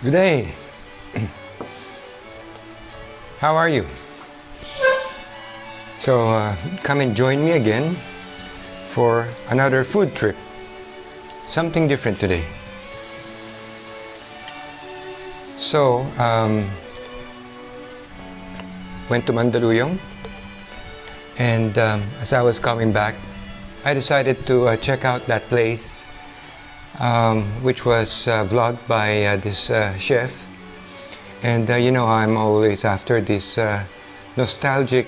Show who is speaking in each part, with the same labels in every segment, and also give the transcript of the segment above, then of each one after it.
Speaker 1: Good day. How are you? So come and join me again for another food trip. Something different today. So went to Mandaluyong, and as I was coming back, I decided to check out that place, which was vlogged by this chef. And you know, I'm always after these nostalgic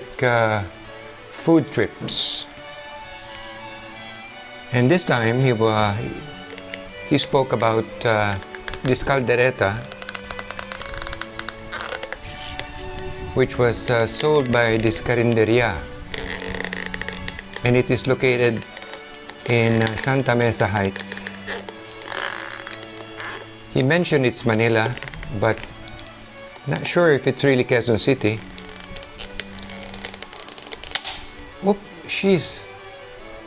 Speaker 1: food trips. And this time he spoke about this kaldereta, which was sold by this karinderia, and it is located in Santa Mesa Heights. He mentioned it's Manila, but not sure if it's really Quezon City. Oh, jeez,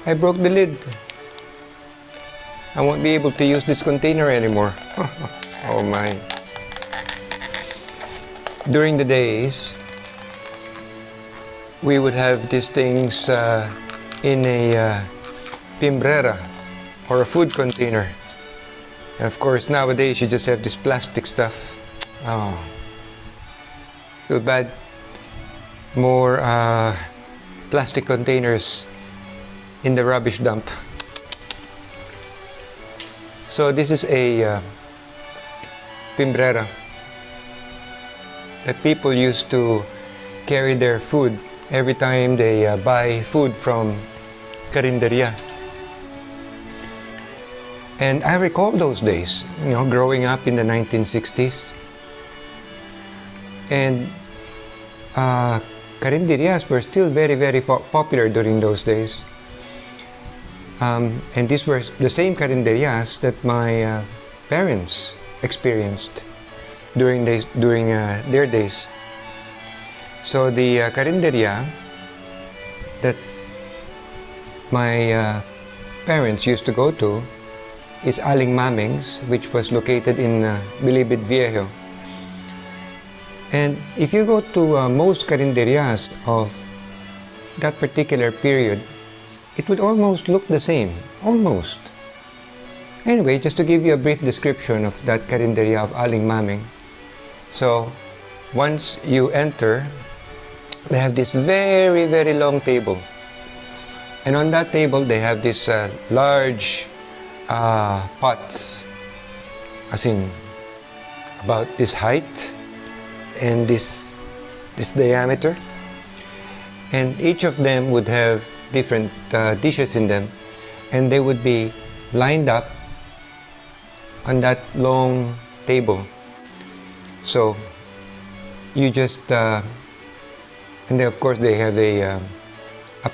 Speaker 1: I broke the lid. I won't be able to use this container anymore. Oh my. During the days, we would have these things in a pimbrera or a food container. And of course, nowadays you just have this plastic stuff. Oh, feel bad. More plastic containers in the rubbish dump. So this is a pimbrera that people used to carry their food every time they buy food from karinderia. And I recall those days, you know, growing up in the 1960s. And karinderias were still very, very popular during those days. And these were the same karinderias that my parents experienced during their days. So the karinderia that my parents used to go to is Aling Maming's, which was located in Bilibid Viejo. And if you go to most karinderias of that particular period, it would almost look the same, almost. Anyway, just to give you a brief description of that karinderia of Aling Maming. So, once you enter, they have this very, very long table. And on that table, they have this large pots, as in about this height and this diameter. And each of them would have different dishes in them, and they would be lined up on that long table. So you just and then of course they have a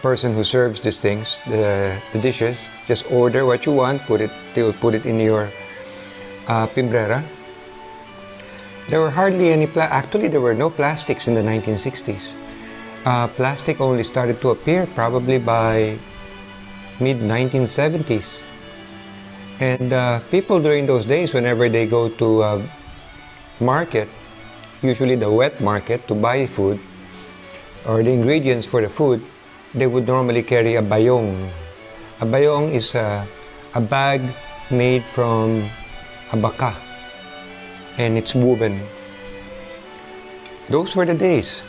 Speaker 1: person who serves these things, the dishes. Just order what you want, they will put it in your pimbrera. There were hardly any actually there were no plastics in the 1960s. Plastic only started to appear probably by mid-1970s. And people during those days, whenever they go to a market, usually the wet market, to buy food or the ingredients for the food, they would normally carry a bayong. A bayong is a bag made from a baka, and it's woven. Those were the days.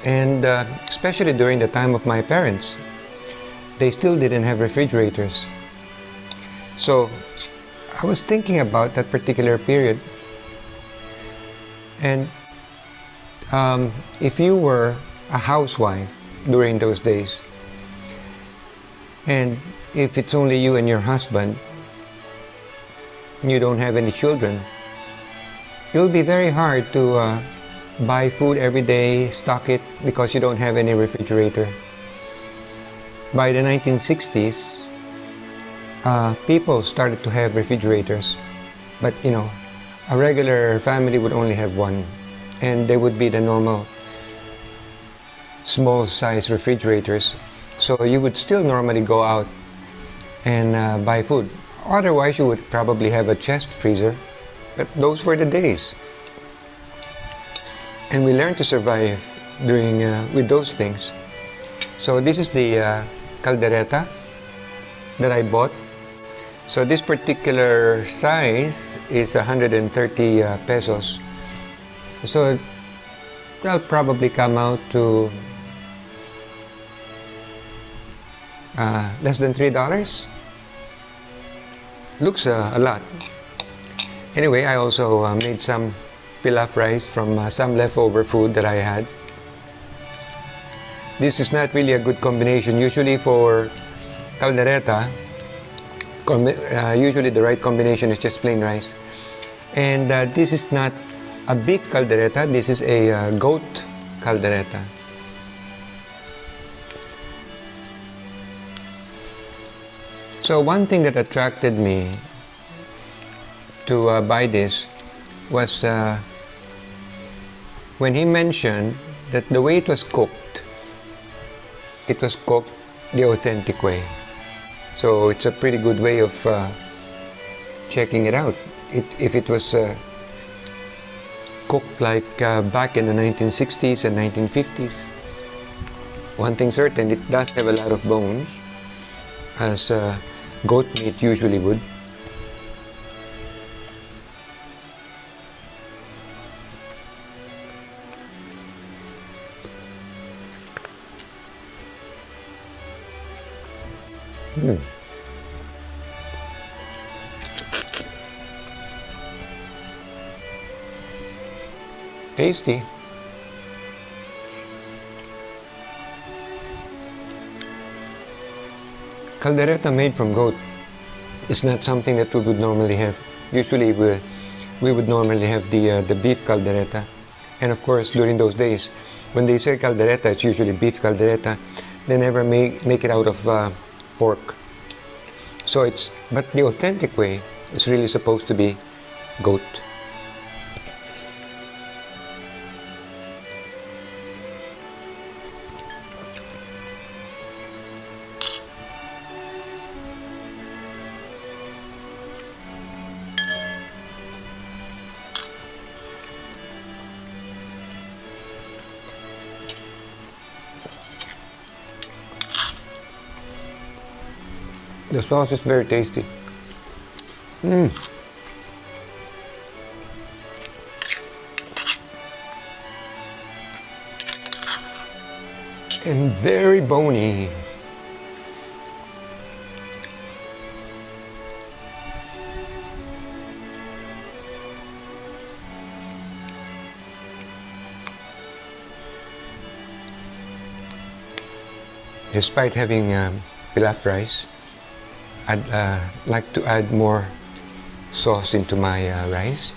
Speaker 1: And especially during the time of my parents, they still didn't have refrigerators. So I was thinking about that particular period. And if you were a housewife during those days, and if it's only you and your husband, you don't have any children, it'll be very hard to buy food every day, stock it, because you don't have any refrigerator. By the 1960s, people started to have refrigerators, but a regular family would only have one, and they would be the normal small size refrigerators. So you would still normally go out and buy food. Otherwise, you would probably have a chest freezer. But those were the days. And we learned to survive with those things. So this is the kaldereta that I bought. So this particular size is 130 pesos. So that'll probably come out to less than $3. Looks a lot. Anyway, I also made some pilaf rice from some leftover food that I had. This is not really a good combination. Usually for kaldereta, usually the right combination is just plain rice. And this is not a beef kaldereta, this is a goat kaldereta. So one thing that attracted me to buy this was when he mentioned that the way it was cooked the authentic way. So it's a pretty good way of checking it out. If it was cooked like back in the 1960s and 1950s. One thing certain, it does have a lot of bones, as goat meat usually would. Tasty. Kaldereta made from goat is not something that we would normally have. Usually we would normally have the beef kaldereta. And of course, during those days, when they say kaldereta, it's usually beef kaldereta. They never make it out of pork. So but the authentic way is really supposed to be goat. The sauce is very tasty. And very bony. Despite having pilaf rice, I'd like to add more sauce into my rice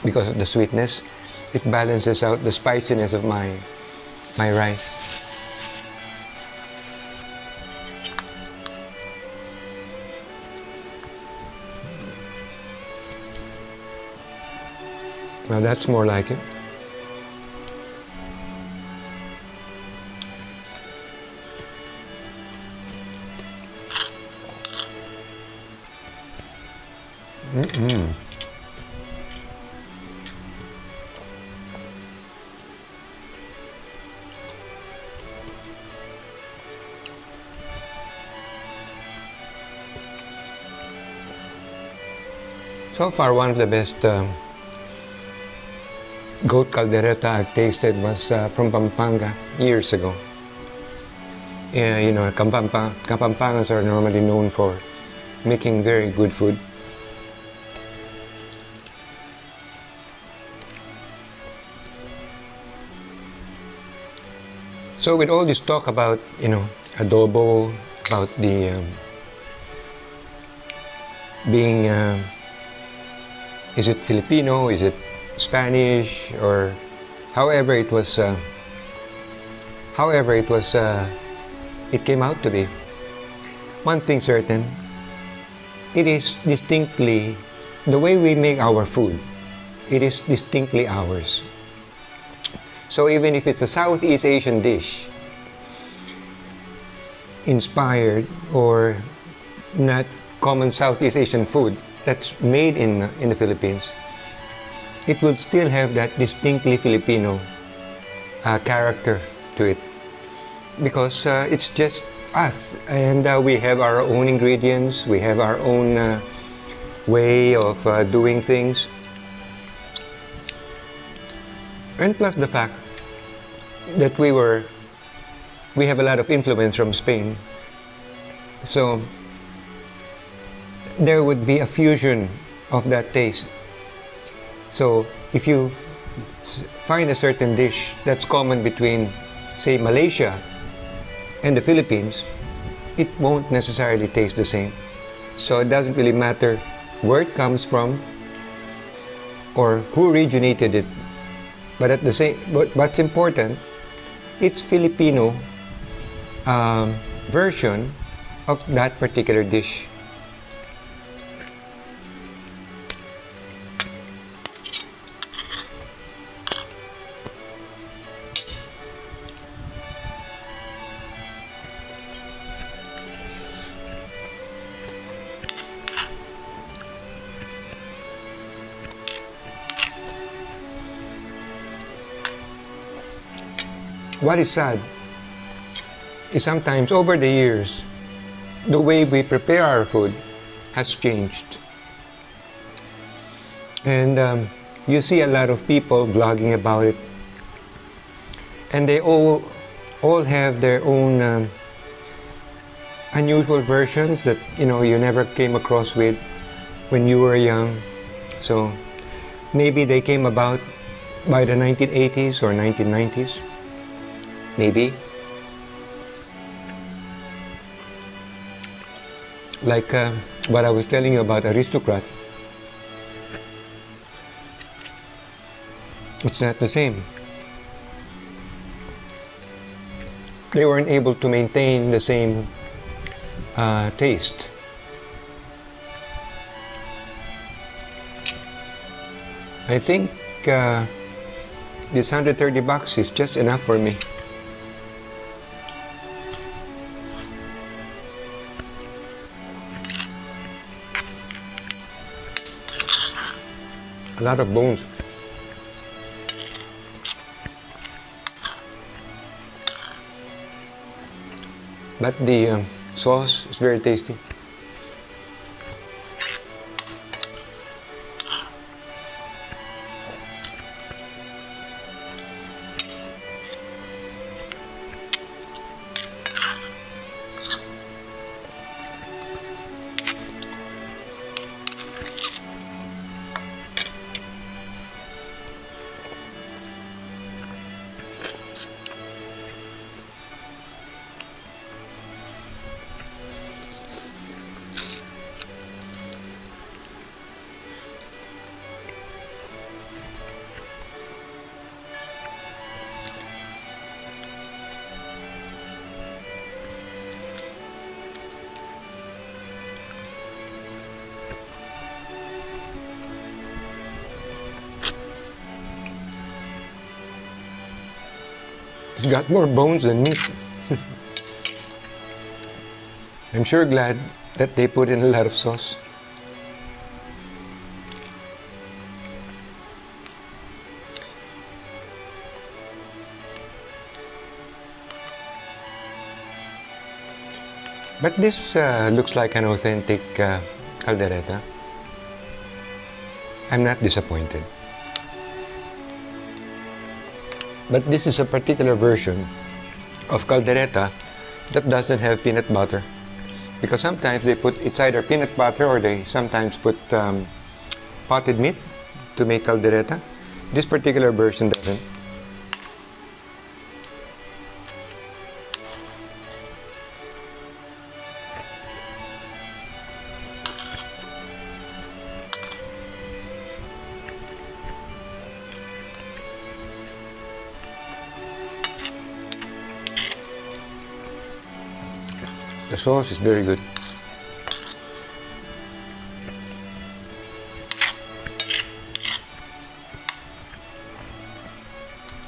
Speaker 1: because of the sweetness. It balances out the spiciness of my rice. Well, that's more like it. So far, one of the best goat kaldereta I've tasted was from Pampanga years ago. Yeah, you know, Kapampangans are normally known for making very good food. So with all this talk about, adobo, about the being, is it Filipino, is it Spanish, or however it was, it came out to be. One thing certain, it is distinctly, the way we make our food, it is distinctly ours. So even if it's a Southeast Asian dish, inspired or not common Southeast Asian food that's made in the Philippines, it would still have that distinctly Filipino character to it, because it's just us, and we have our own ingredients, we have our own way of doing things, and plus the fact that we have a lot of influence from Spain, so there would be a fusion of that taste. So if you find a certain dish that's common between, say, Malaysia and the Philippines, it won't necessarily taste the same. So it doesn't really matter where it comes from or who originated it, but what's important, it's Filipino version of that particular dish. What is sad is sometimes over the years, the way we prepare our food has changed. And you see a lot of people vlogging about it, and they all have their own unusual versions that you never came across with when you were young. So maybe they came about by the 1980s or 1990s. Maybe. Like what I was telling you about Aristocrat. It's not the same. They weren't able to maintain the same taste. I think this $130 is just enough for me. A lot of bones. But the sauce is very tasty. It's got more bones than meat. I'm sure glad that they put in a lot of sauce. But this looks like an authentic kaldereta. I'm not disappointed. But this is a particular version of kaldereta that doesn't have peanut butter. Because sometimes they put, it's either peanut butter or they sometimes put potted meat to make kaldereta. This particular version doesn't. The sauce is very good.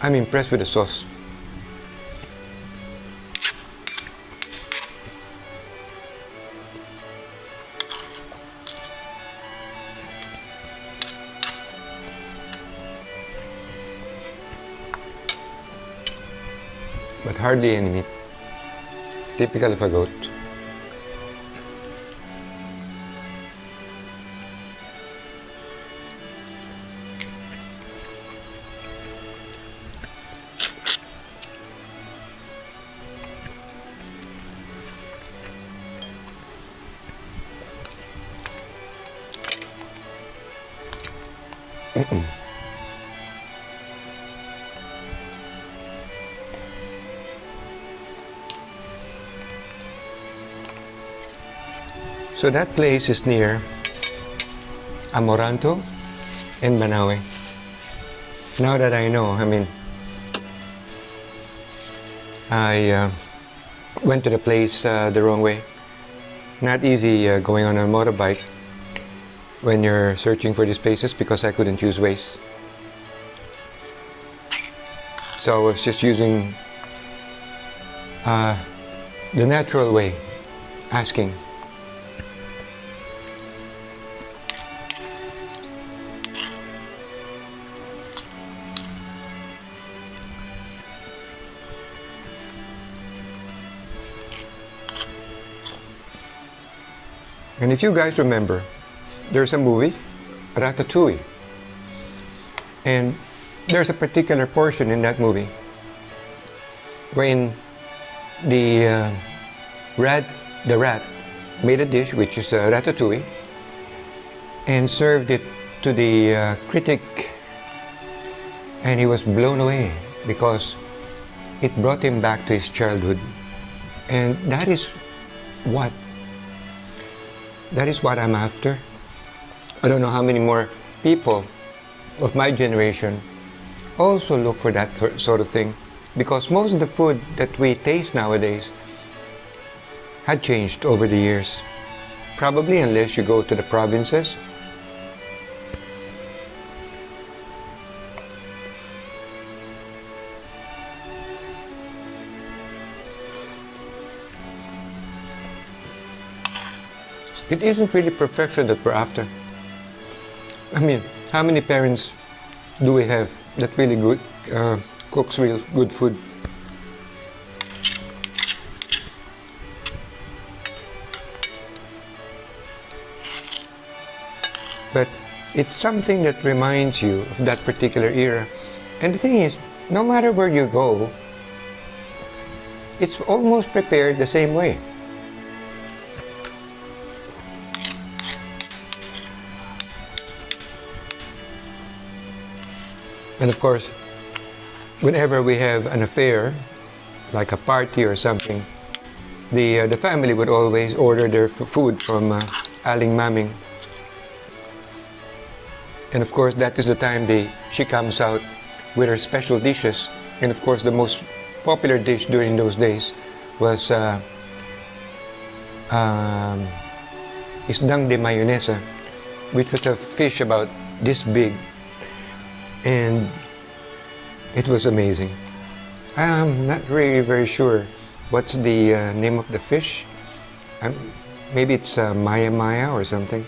Speaker 1: I'm impressed with the sauce. But hardly any meat. Typical of a goat. So that place is near Amoranto and Banawe. Now that I know, I went to the place the wrong way. Not easy going on a motorbike when you're searching for these places because I couldn't use Waze. So I was just using the natural way, asking. And if you guys remember, there's a movie, Ratatouille. And there's a particular portion in that movie wherein the rat made a dish, which is ratatouille, and served it to the critic, and he was blown away because it brought him back to his childhood. And that is what I'm after. I don't know how many more people of my generation also look for that sort of thing, because most of the food that we taste nowadays had changed over the years. Probably unless you go to the provinces. It isn't really perfection that we're after. How many parents do we have that really good cooks real good food? But it's something that reminds you of that particular era. And the thing is, no matter where you go, it's almost prepared the same way. And of course, whenever we have an affair, like a party or something, the family would always order their food from Aling Maming. And of course, that is the time she comes out with her special dishes. And of course, the most popular dish during those days was isdang de mayonesa, which was a fish about this big. And it was amazing. I'm not really very sure what's the name of the fish. Maybe it's Maya Maya or something.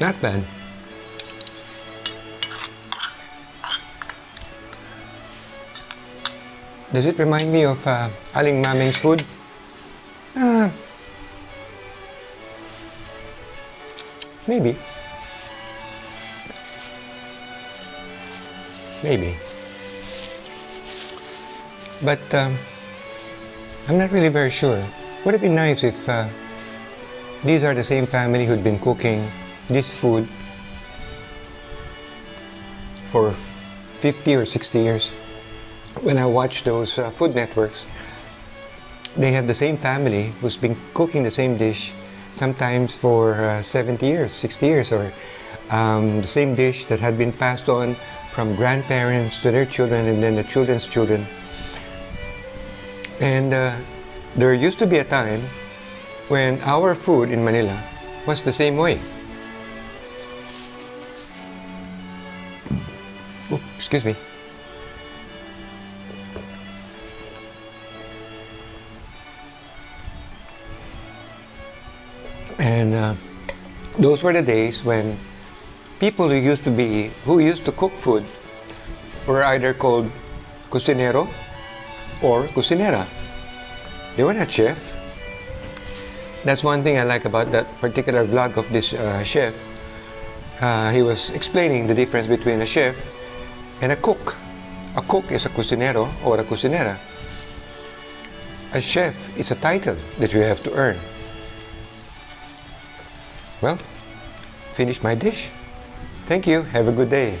Speaker 1: Not bad. Does it remind me of Aling Maming's food? Maybe. Maybe. But I'm not really very sure. Would it be nice if these are the same family who'd been cooking this food for 50 or 60 years? When I watch those food networks, they have the same family who's been cooking the same dish sometimes for 70 years, 60 years, or the same dish that had been passed on from grandparents to their children and then the children's children. And there used to be a time when our food in Manila was the same way. Oh, excuse me. And those were the days when people who used to cook food were either called cocinero or cocinera. They were not chef. That's one thing I like about that particular vlog of this chef. He was explaining the difference between a chef and a cook. A cook is a cocinero or a cocinera. A chef is a title that you have to earn. Well, finished my dish. Thank you. Have a good day.